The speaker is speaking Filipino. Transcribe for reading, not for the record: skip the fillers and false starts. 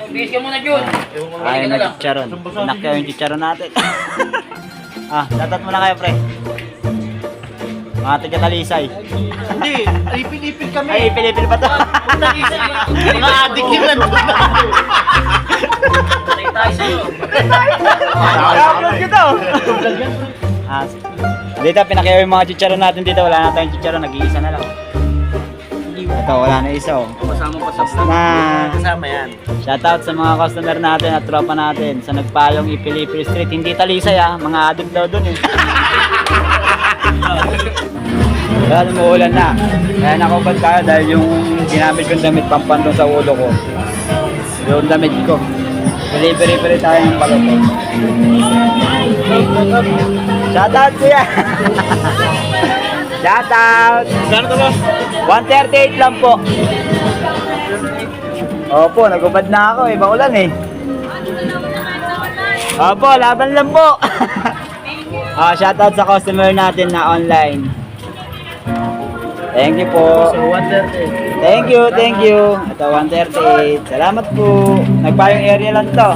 Bihis ka muna, Jun. Ayaw na chicharon. Pinakyaw yung chicharon natin. Datat mo na kayo, pre. Mga taga-talisay. Hindi, ipil-ipil kami. Ay, ipil-ipil pa to. Mga adik yung nandun. Patay tayo sa'yo. Upload ko to. Dito, pinakyaw yung mga chicharon natin dito. Wala na tayong chicharon. Nag-iisa na lang. Ito, wala na isa. Kasama pa sa vlog. Kasama yan. Shoutout sa mga customer natin at tropa natin sa nagpayong Ipil-Ipil Street. Hindi talisay mga adik daw dun Kaya umuulan na. Kaya nakubad tayo dahil yung ginamit kong damit pampandong sa ulo ko. Yung damit ko. Pili-pili tayo ng paloto. Shoutout kuya! Shoutout! Gano'n to ba? 138 lang po. Opo, nagubad na ako maulan Opo, laban lang po. Shoutout sa customer natin na online. Thank you po. So, 130. Thank you. Ito 138. Salamat po. Nagpayong area lang to.